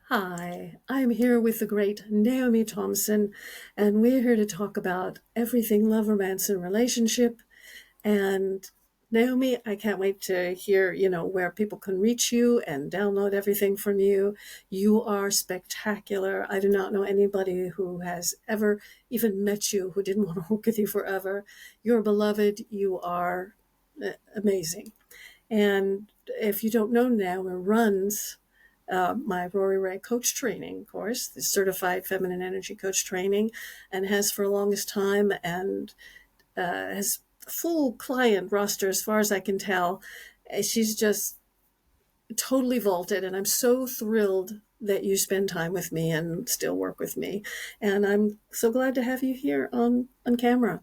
Hi, I'm here with the great Naomi Thompson, and we're here to talk about everything love, romance, and relationship. And Naomi, I can't wait to hear, where people can reach you and download everything from you. You are spectacular. I do not know anybody who has ever even met you who didn't want to work with you forever. You're beloved. You are amazing. And if you don't know, Naomi runs my Rory Ray coach training course, the certified feminine energy coach training, and has for the longest time, and has full client roster as far as I can tell. She's just totally vaulted, and I'm so thrilled that you spend time with me and still work with me. And I'm so glad to have you here on camera.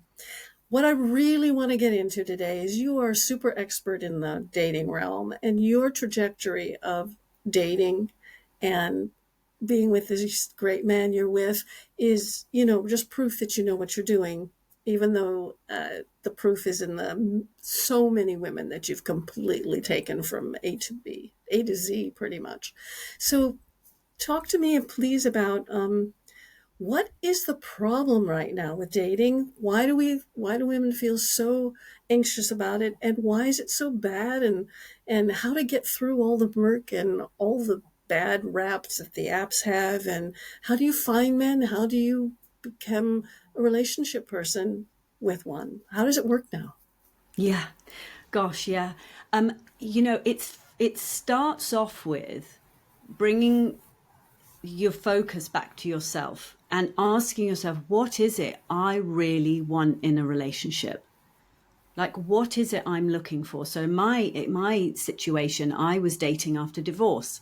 What I really want to get into today is you are super expert in the dating realm, and your trajectory of dating and being with this great man you're with is, just proof that you know what you're doing, even though the proof is in the so many women that you've completely taken from A to B, A to Z, pretty much. So talk to me, please, about what is the problem right now with dating? Why do women feel so anxious about it, and why is it so bad, and how to get through all the murk and all the bad raps that the apps have, and how do you find men? How do you become a relationship person with one? How does it work now? Yeah. Gosh, yeah. It starts off with bringing your focus back to yourself and asking yourself, what is it I really want in a relationship? Like, what is it I'm looking for? So my situation, I was dating after divorce,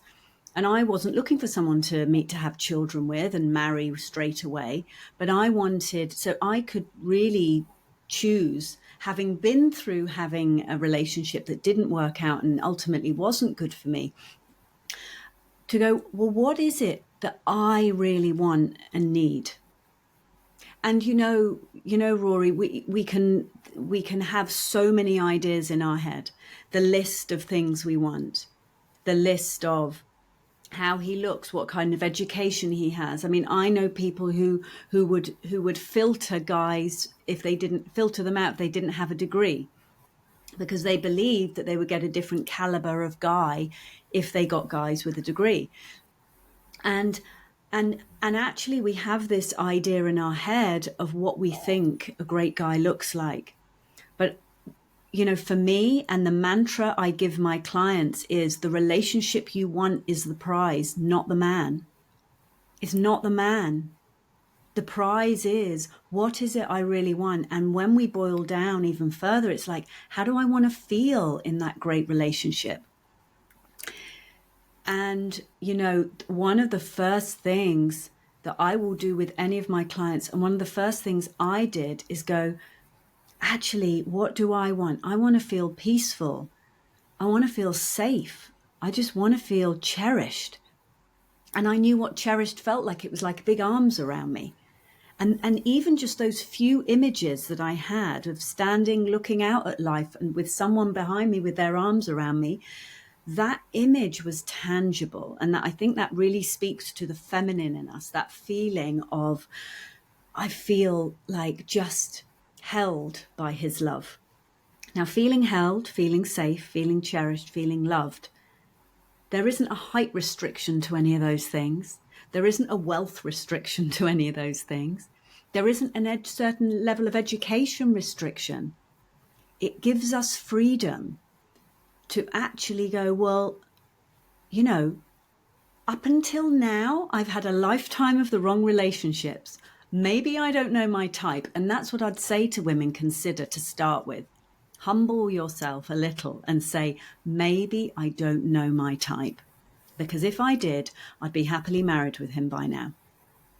and I wasn't looking for someone to meet to have children with and marry straight away, but I wanted, so I could really choose, having been through having a relationship that didn't work out and ultimately wasn't good for me, to go, well, what is it that I really want and need? And Rory, we can have so many ideas in our head, the list of things we want, the list of how he looks, what kind of education he has. I mean, I know people who would filter guys if they didn't filter them out if they didn't have a degree, because they believed that they would get a different caliber of guy if they got guys with a degree. And actually we have this idea in our head of what we think a great guy looks like. But for me, and the mantra I give my clients is, the relationship you want is the prize, not the man. It's not the man. The prize is, what is it I really want? And when we boil down even further, it's like, how do I want to feel in that great relationship? And, one of the first things that I will do with any of my clients, and one of the first things I did, is go, actually, what do I want? I want to feel peaceful. I want to feel safe. I just want to feel cherished. And I knew what cherished felt like. It was like big arms around me. And even just those few images that I had of standing, looking out at life and with someone behind me with their arms around me, that image was tangible. And I think that really speaks to the feminine in us, that feeling of, I feel like just held by his love. Now, feeling held, feeling safe, feeling cherished, feeling loved, there isn't a height restriction to any of those things. There isn't a wealth restriction to any of those things. There isn't a certain level of education restriction. It gives us freedom to actually go, well, up until now, I've had a lifetime of the wrong relationships. Maybe I don't know my type. And that's what I'd say to women, consider to start with. Humble yourself a little and say, maybe I don't know my type. Because if I did, I'd be happily married with him by now.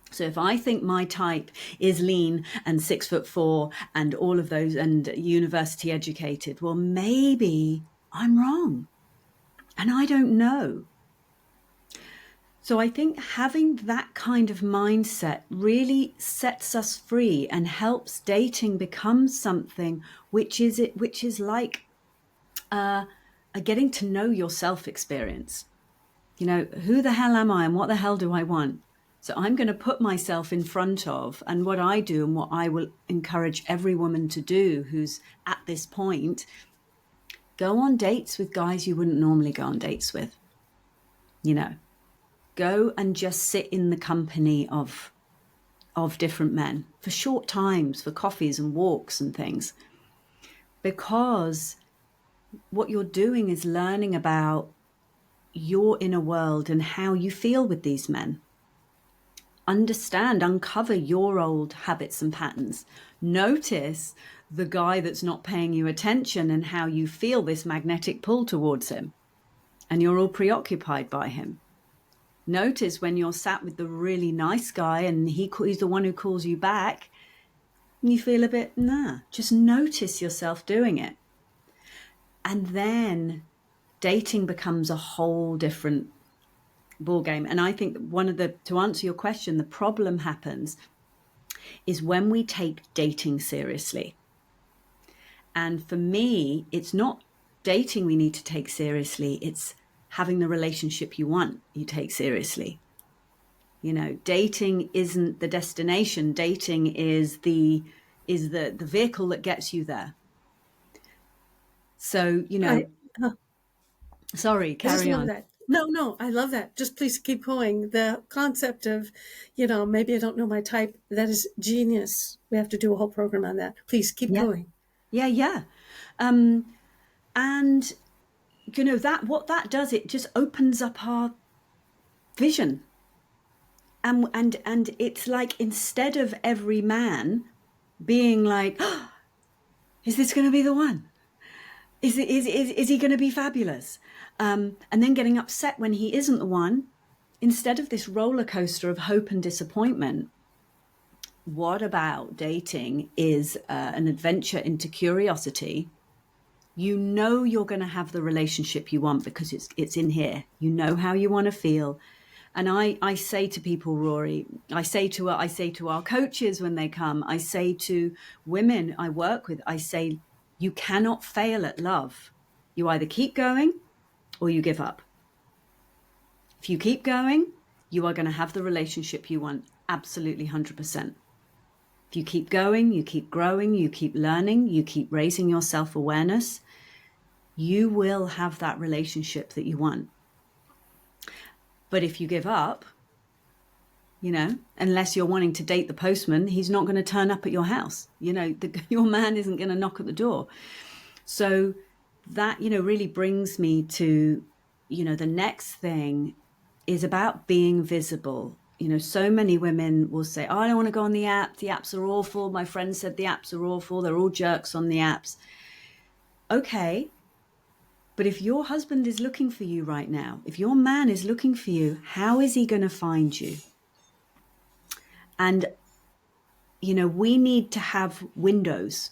So if I think my type is lean and 6'4" and all of those and university educated, well, maybe I'm wrong and I don't know. So I think having that kind of mindset really sets us free and helps dating become something which is like a getting to know yourself experience. You know, who the hell am I and what the hell do I want? So I'm going to put myself in front of, and what I do and what I will encourage every woman to do who's at this point, go on dates with guys you wouldn't normally go on dates with. You know, go and just sit in the company of different men for short times, for coffees and walks and things. Because what you're doing is learning about your inner world and how you feel with these men. Understand, uncover your old habits and patterns. Notice the guy that's not paying you attention and how you feel this magnetic pull towards him. And you're all preoccupied by him. Notice when you're sat with the really nice guy and he's the one who calls you back, and you feel a bit, nah. Just notice yourself doing it. And then dating becomes a whole different ball game. And I think to answer your question, the problem happens is when we take dating seriously. And for me, it's not dating we need to take seriously. It's having the relationship you take seriously. You know, dating isn't the destination. Dating is the vehicle that gets you there. So, you know, sorry, I just carry love on. that. No, I love that. Just please keep going. The concept of, maybe I don't know my type, that is genius. We have to do a whole program on that. Please keep Yeah. going. Yeah. And you know, what that does, it just opens up our vision. And it's like, instead of every man being like, oh, is this going to be the one? Is he going to be fabulous? And then getting upset when he isn't the one, instead of this roller coaster of hope and disappointment. What about dating is an adventure into curiosity. You know you're going to have the relationship you want because it's in here. You know how you want to feel. And I say to people, Rory, I say to our coaches when they come, I say to women I work with, I say, you cannot fail at love. You either keep going or you give up. If you keep going, you are going to have the relationship you want, absolutely 100%. If you keep going, you keep growing, you keep learning, you keep raising your self-awareness, you will have that relationship that you want. But if you give up, you know, unless you're wanting to date the postman, he's not going to turn up at your house. You know, your man isn't going to knock at the door. So that, you know, really brings me to, you know, the next thing is about being visible. You know, so many women will say, oh, I don't want to go on the app. The apps are awful. My friend said the apps are awful. They're all jerks on the apps. Okay. But if your husband is looking for you right now, if your man is looking for you, how is he going to find you? And, you know, we need to have windows.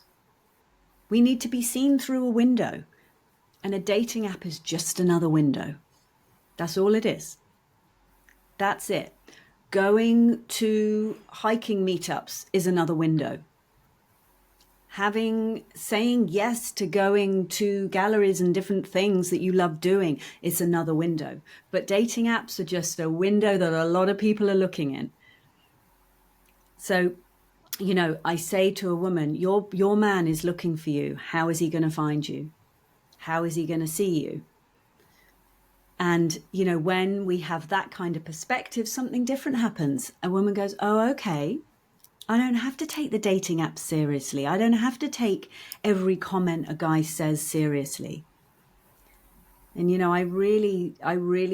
We need to be seen through a window. And a dating app is just another window. That's all it is. That's it. Going to hiking meetups is another window. Saying yes to going to galleries and different things that you love doing, it's another window. But dating apps are just a window that a lot of people are looking in. So, you know, I say to a woman, your man is looking for you. How is he going to find you? How is he going to see you? And, you know, when we have that kind of perspective, something different happens. A woman goes, oh, okay, I don't have to take the dating app seriously. I don't have to take every comment a guy says seriously. And, you know, I really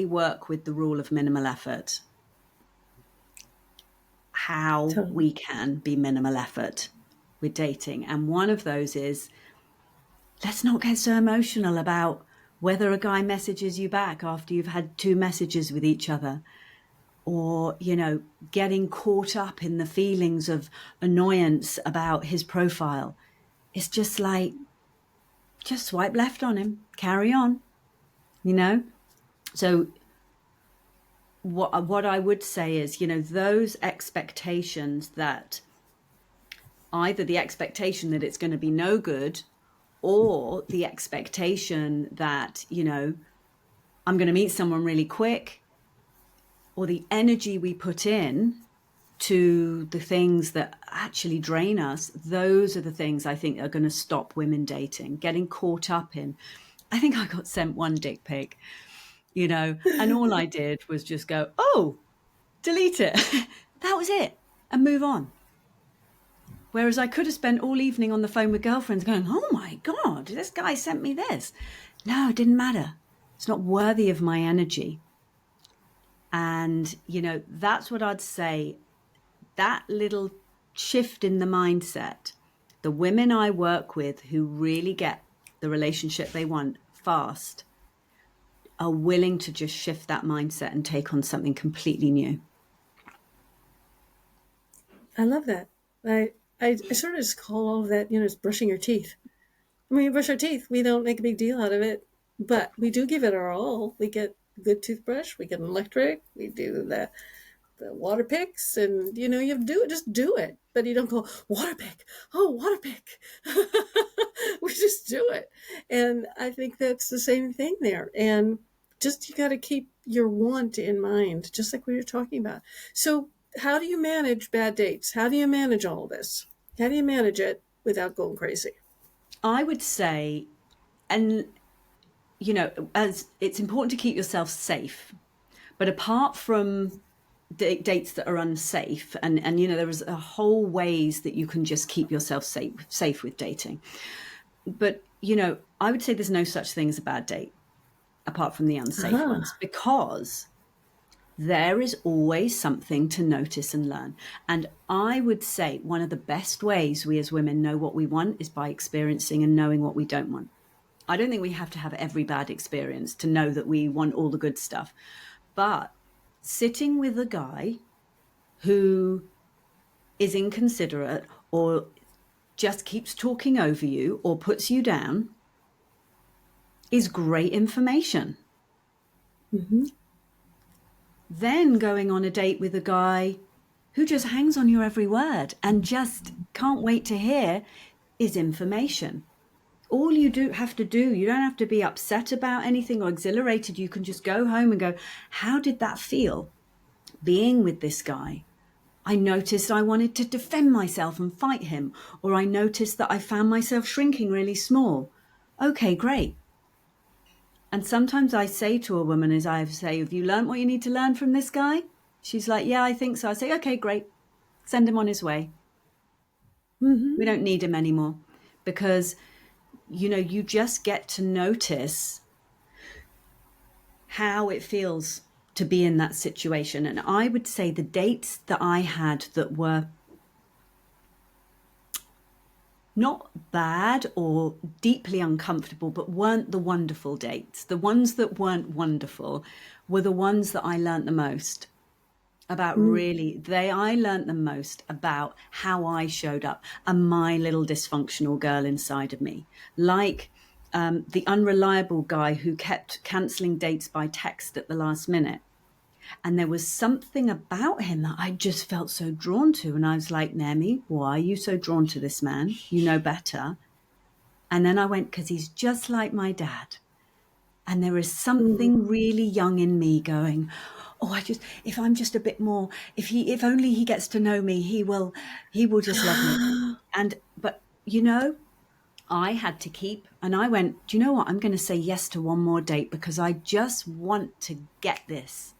work with the rule of minimal effort. How we can be minimal effort with dating. And one of those is, let's not get so emotional about whether a guy messages you back after you've had 2 messages with each other, or, you know, getting caught up in the feelings of annoyance about his profile. It's just like, just swipe left on him, carry on, you know? So what I would say is, you know, those expectations, that either the expectation that it's going to be no good, or the expectation that, you know, I'm going to meet someone really quick or the energy we put in to the things that actually drain us, those are the things I think are going to stop women dating, getting caught up in. I think I got sent one dick pic, and all I did was just go, oh, delete it. That was it, and move on. Whereas I could have spent all evening on the phone with girlfriends going, oh my God, this guy sent me this. No, it didn't matter. It's not worthy of my energy. And, that's what I'd say. That little shift in the mindset, the women I work with who really get the relationship they want fast are willing to just shift that mindset and take on something completely new. I love that. I sort of just call all of that, it's brushing your teeth. When we brush our teeth, we don't make a big deal out of it, but we do give it our all. We get a good toothbrush, we get an electric, we do the water picks, and you have to do it, just do it. But you don't go, water pick, oh, water pick. We just do it. And I think that's the same thing there. And just you got to keep your want in mind, just like we were talking about. So, how do you manage bad dates? How do you manage all this? How do you manage it without going crazy? I would say, and as it's important to keep yourself safe, but apart from dates that are unsafe, and there is a whole ways that you can just keep yourself safe with dating. But I would say there's no such thing as a bad date apart from the unsafe ones, because there is always something to notice and learn. And I would say one of the best ways we as women know what we want is by experiencing and knowing what we don't want. I don't think we have to have every bad experience to know that we want all the good stuff. But sitting with a guy who is inconsiderate or just keeps talking over you or puts you down is great information. Mm-hmm. Then going on a date with a guy who just hangs on your every word and just can't wait to hear is information. All you have to do, you don't have to be upset about anything or exhilarated. You can just go home and go, how did that feel being with this guy? I noticed I wanted to defend myself and fight him, or I noticed that I found myself shrinking really small. Okay, great. And sometimes I say to a woman, have you learned what you need to learn from this guy? She's like, yeah, I think so. I say, okay, great. Send him on his way. Mm-hmm. We don't need him anymore, because, you just get to notice how it feels to be in that situation. And I would say the dates that I had that were not bad or deeply uncomfortable, but weren't the wonderful dates. The ones that weren't wonderful were the ones that I learned the most about. I learned the most about how I showed up and my little dysfunctional girl inside of me. Like the unreliable guy who kept cancelling dates by text at the last minute. And there was something about him that I just felt so drawn to. And I was like, Naomi, why are you so drawn to this man? You know better. And then I went, because he's just like my dad. And there is something really young in me going, oh, if I'm just a bit more, if only he gets to know me, he will just love me. But I had to keep, and I went, do you know what? I'm going to say yes to one more date because I just want to get this.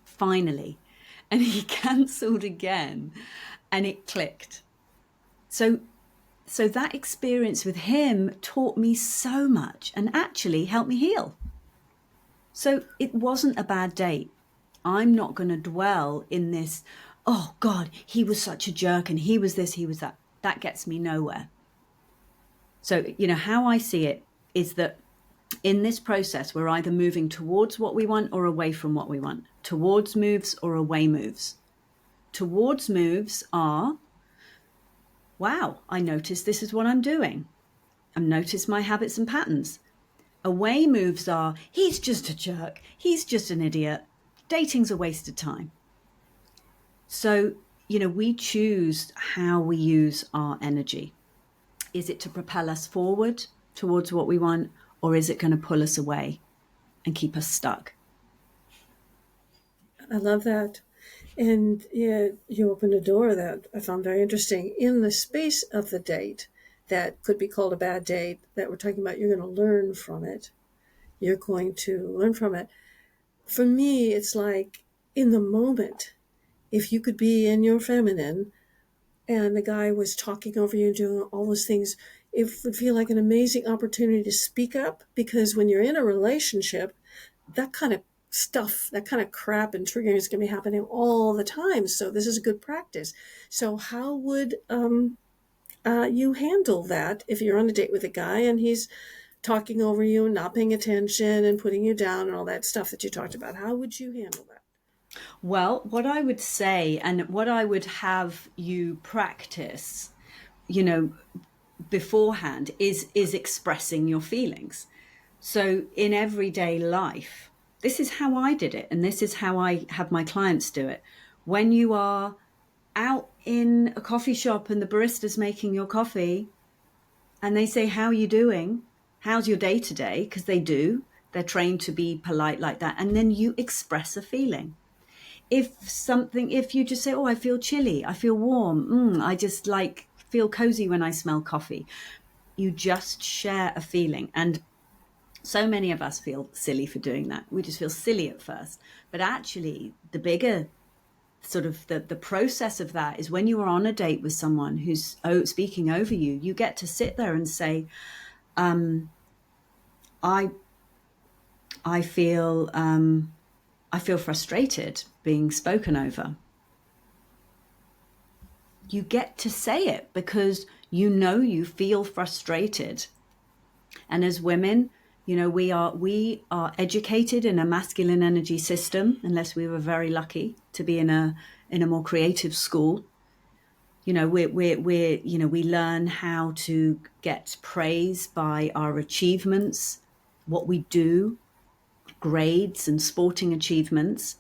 Finally. And he cancelled again and it clicked. So that experience with him taught me so much and actually helped me heal. So it wasn't a bad date. I'm not going to dwell in this, oh God, he was such a jerk and he was this, he was that. That gets me nowhere. So, how I see it is that in this process, we're either moving towards what we want or away from what we want. Towards moves or away moves. Towards moves are, wow, I noticed this is what I'm doing. I've noticed my habits and patterns. Away moves are, he's just a jerk. He's just an idiot. Dating's a waste of time. So, we choose how we use our energy. Is it to propel us forward towards what we want, or is it going to pull us away and keep us stuck? I love that. And yeah, you opened a door that I found very interesting in the space of the date that could be called a bad date that we're talking about. You're going to learn from it. You're going to learn from it. For me, it's like in the moment, if you could be in your feminine and the guy was talking over you and doing all those things, it would feel like an amazing opportunity to speak up, because when you're in a relationship, that kind of stuff, that kind of crap and triggering is going to be happening all the time. So this is a good practice. So how would you handle that if you're on a date with a guy and he's talking over you and not paying attention and putting you down and all that stuff that you talked about? How would you handle that? Well, what I would say and what I would have you practice, you know, beforehand is expressing your feelings. So in everyday life, this is how I did it, and this is how I have my clients do it. When you are out in a coffee shop and the barista's making your coffee and they say, "How are you doing? How's your day today?" Because they do. They're trained to be polite like that. And then you express a feeling. If you just say, "Oh, I feel chilly, I feel warm, I just like feel cozy when I smell coffee," you just share a feeling. And so many of us feel silly for doing that. We just feel silly at first. But actually, the bigger sort of the process of that is when you are on a date with someone who's speaking over you, you get to sit there and say, I I feel I feel frustrated being spoken over. You get to say it because you know you feel frustrated. And as women, we are educated in a masculine energy system, unless we were very lucky to be in a more creative school. We learn how to get praise by our achievements, what we do, grades and sporting achievements.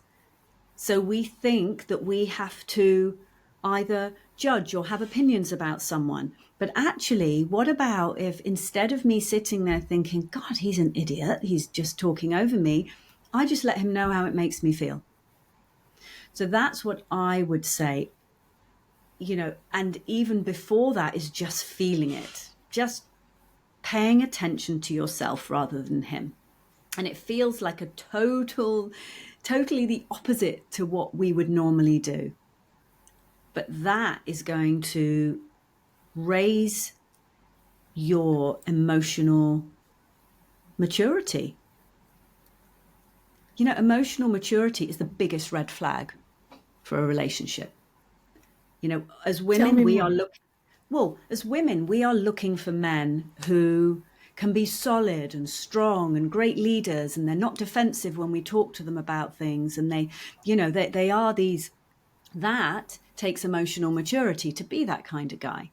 So we think that we have to either judge or have opinions about someone. But actually, what about if instead of me sitting there thinking, "God, he's an idiot, he's just talking over me," I just let him know how it makes me feel? So that's what I would say, and even before that is just feeling it, just paying attention to yourself rather than him. And it feels like a totally the opposite to what we would normally do. But that is going to raise your emotional maturity. Emotional maturity is the biggest red flag for a relationship. As Tell women, me we are more. looking, well, as women, we are looking for men who can be solid and strong and great leaders, and they're not defensive when we talk to them about things. And they are these, that takes emotional maturity to be that kind of guy.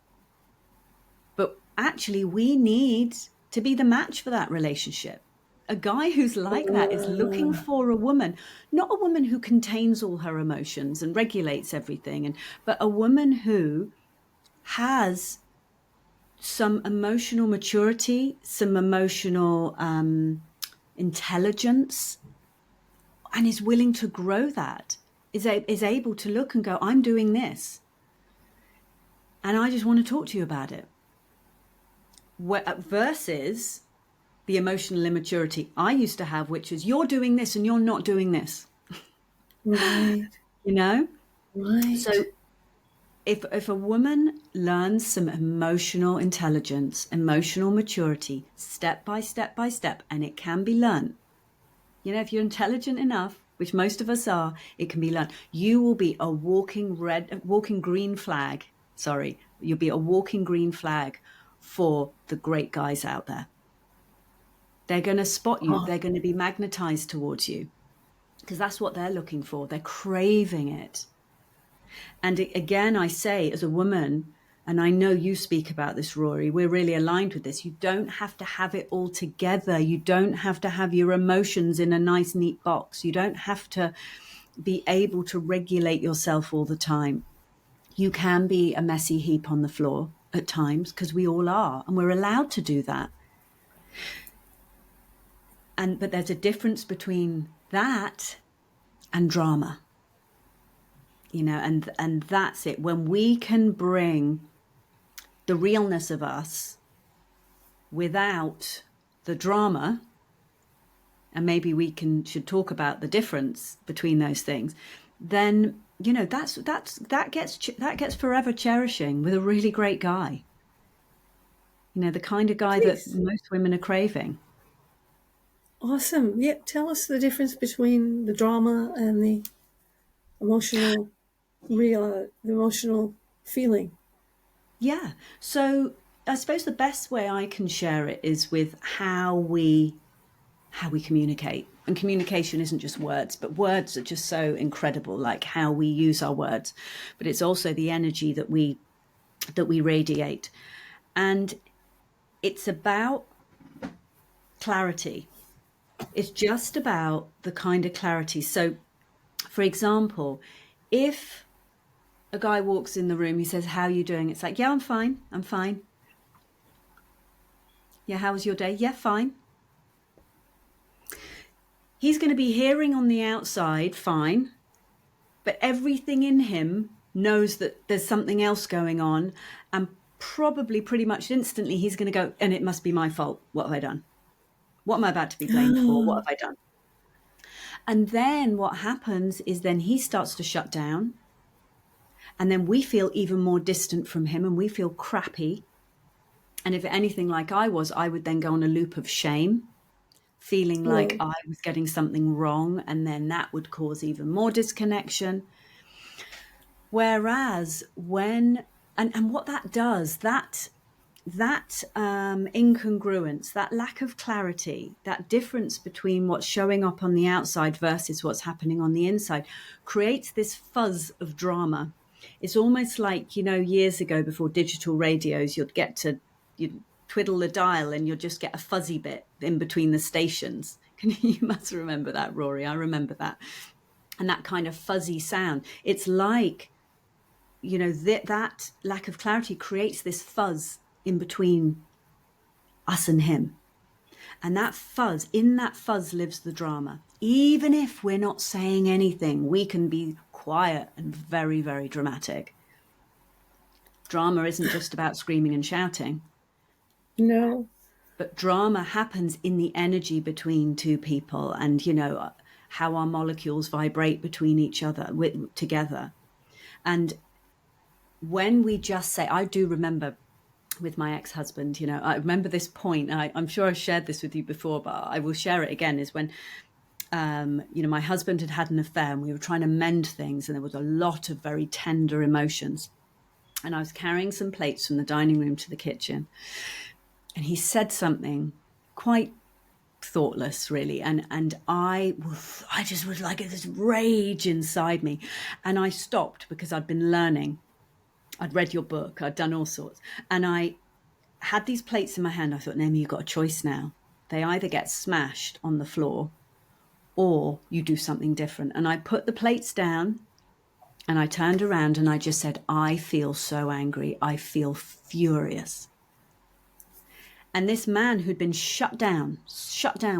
But actually, we need to be the match for that relationship. A guy who's like that is looking Uh, for a woman, not a woman who contains all her emotions and regulates everything, but a woman who has some emotional maturity, some emotional intelligence, and is willing to grow that, is able to look and go, "I'm doing this, and I just want to talk to you about it." Versus the emotional immaturity I used to have, which is, "You're doing this and you're not doing this." right, You know? right. So if a woman learns some emotional intelligence, emotional maturity, step by step by step, and it can be learned. If you're intelligent enough, which most of us are, it can be learned. You will be a walking green flag. Sorry, you'll be a walking green flag for the great guys out there. They're going to spot you. Oh, They're going to be magnetized towards you because that's what they're looking for. They're craving it. And again, I say, as a woman, and I know you speak about this, Rory, we're really aligned with this. You don't have to have it all together. You don't have to have your emotions in a nice, neat box. You don't have to be able to regulate yourself all the time. You can be a messy heap on the floor at times, because we all are, and we're allowed to do that. But there's a difference between that and drama. and that's it. When we can bring the realness of us without the drama, and maybe we should talk about the difference between those things, then that gets forever cherishing with a really great guy. The kind of guy that Please. most women are craving. Awesome. Yeah, tell us the difference between the drama and the emotional, the emotional feeling. Yeah. So I suppose the best way I can share it is with how we communicate. And communication isn't just words, but words are just so incredible, like how we use our words. But it's also the energy that we radiate. And it's about clarity. It's just about the kind of clarity. So, for example, if a guy walks in the room, he says, "How are you doing?" It's like, "Yeah, I'm fine. I'm fine." "Yeah, how was your day?" "Yeah, fine." He's going to be hearing on the outside, "Fine," but everything in him knows that there's something else going on, and probably pretty much instantly he's going to go, "And it must be my fault. What have I done? What am I about to be blamed for? What have I done?" And then what happens is then he starts to shut down, and then we feel even more distant from him, and we feel crappy. And if anything like I would then go on a loop of shame, feeling like Whoa. I was getting something wrong, and then that would cause even more disconnection. Whereas and what that does, that incongruence, that lack of clarity, that difference between what's showing up on the outside versus what's happening on the inside, creates this fuzz of drama. It's almost like, years ago before digital radios, you'd twiddle the dial and you'll just get a fuzzy bit in between the stations. You must remember that, Rory. I remember that. And that kind of fuzzy sound. It's like, that lack of clarity creates this fuzz in between us and him. And in that fuzz lives the drama. Even if we're not saying anything, we can be quiet and very, very dramatic. Drama isn't just about screaming and shouting, No. but drama happens in the energy between two people, and, how our molecules vibrate between each other, together. And when we just say, I do remember with my ex-husband, I remember this point, and I'm sure I've shared this with you before, but I will share it again, is when, my husband had an affair and we were trying to mend things, and there was a lot of very tender emotions. And I was carrying some plates from the dining room to the kitchen, and he said something quite thoughtless, really, and I just was like this rage inside me, and I stopped because I'd been learning. I'd read your book, I'd done all sorts, and I had these plates in my hand. I thought, Naomi, you've got a choice now. They either get smashed on the floor or you do something different. And I put the plates down and I turned around and I just said, I feel so angry. I feel furious. And this man who'd been shut down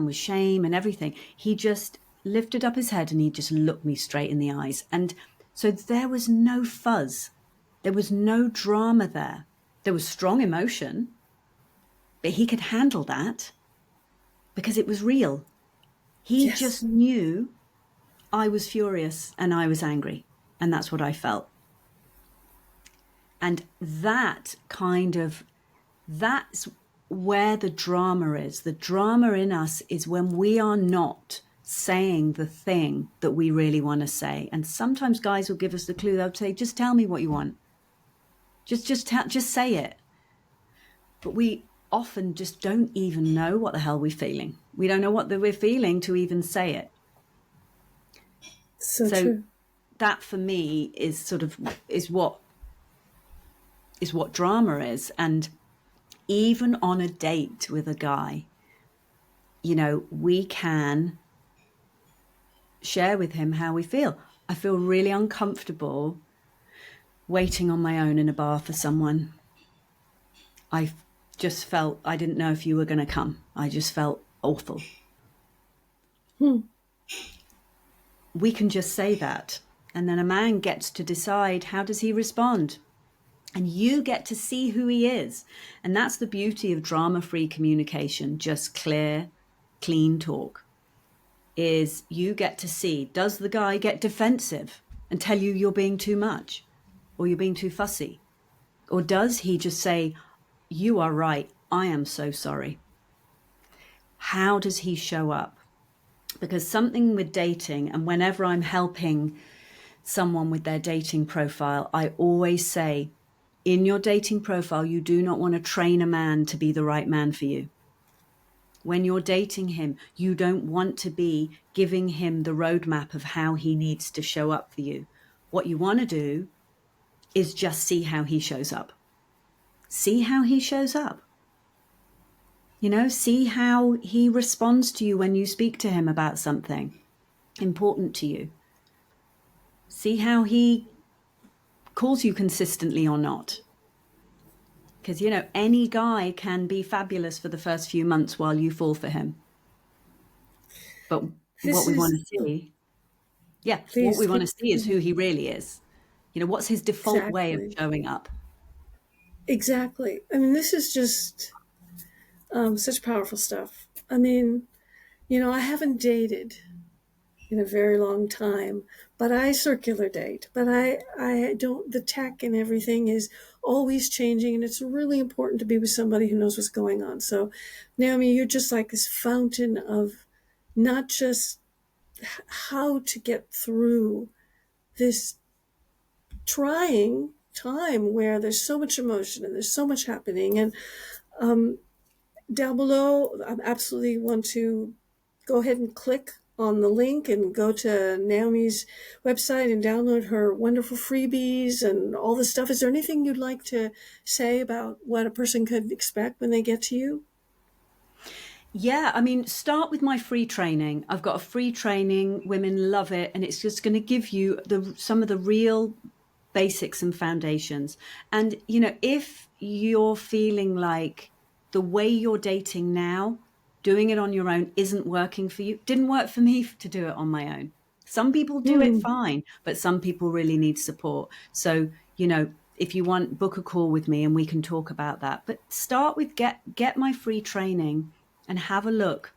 with shame and everything, he just lifted up his head and he just looked me straight in the eyes. And so there was no fuzz. There was no drama there. There was strong emotion, but he could handle that because it was real. He Yes. just knew I was furious and I was angry, and that's what I felt. And that's where the drama is. The drama in us is when we are not saying the thing that we really want to say. And sometimes guys will give us the clue. They'll say, just tell me what you want. Just say it. But we often just don't even know what the hell we're feeling. We don't know what we're feeling to even say it. So So true. that for me is what drama is. And even on a date with a guy, we can share with him how we feel. I feel really uncomfortable waiting on my own in a bar for someone. I just felt, I didn't know if you were going to come. I just felt awful. Hmm. We can just say that. And then a man gets to decide, how does he respond? And you get to see who he is. And that's the beauty of drama-free communication, just clear, clean talk, is you get to see, does the guy get defensive and tell you you're being too much or you're being too fussy? Or does he just say, you are right, I am so sorry? How does he show up? Because something with dating, and whenever I'm helping someone with their dating profile, I always say, in your dating profile, you do not want to train a man to be the right man for you. When you're dating him, you don't want to be giving him the roadmap of how he needs to show up for you. What you want to do is just see how he shows up. See how he shows up. See how he responds to you when you speak to him about something important to you. See how he calls you consistently or not. Because, any guy can be fabulous for the first few months while you fall for him. But what This we want is, to see, what please we want keep, to see is who he really is. What's his default way of exactly, showing up? exactly. I mean, this is just such powerful stuff. I mean, I haven't dated in a very long time, but I circular date. But I don't, the tech and everything is always changing, and it's really important to be with somebody who knows what's going on. So, Naomi, you're just like this fountain of not just how to get through this trying time where there's so much emotion and there's so much happening. And down below, I absolutely want to go ahead and click on the link and go to Naomi's website and download her wonderful freebies and all this stuff. Is there anything you'd like to say about what a person could expect when they get to you? Yeah, I mean, start with my free training. I've got a free training. Women love it, and it's just going to give you some of the real basics and foundations. And if you're feeling like the way you're dating now, doing it on your own isn't working for you, didn't work for me to do it on my own. Some people do it Hmm. fine, but some people really need support. So, if you want, book a call with me and we can talk about that. But start with get my free training and have a look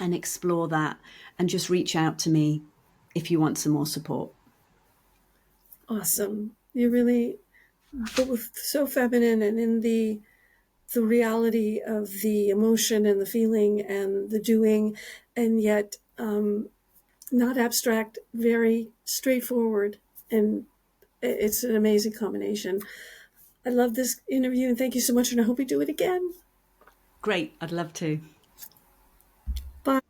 and explore that, and just reach out to me if you want some more support. Awesome. You really both so feminine and in the reality of the emotion and the feeling and the doing, and yet not abstract, very straightforward. And it's an amazing combination. I love this interview and thank you so much. And I hope we do it again. Great, I'd love to. Bye.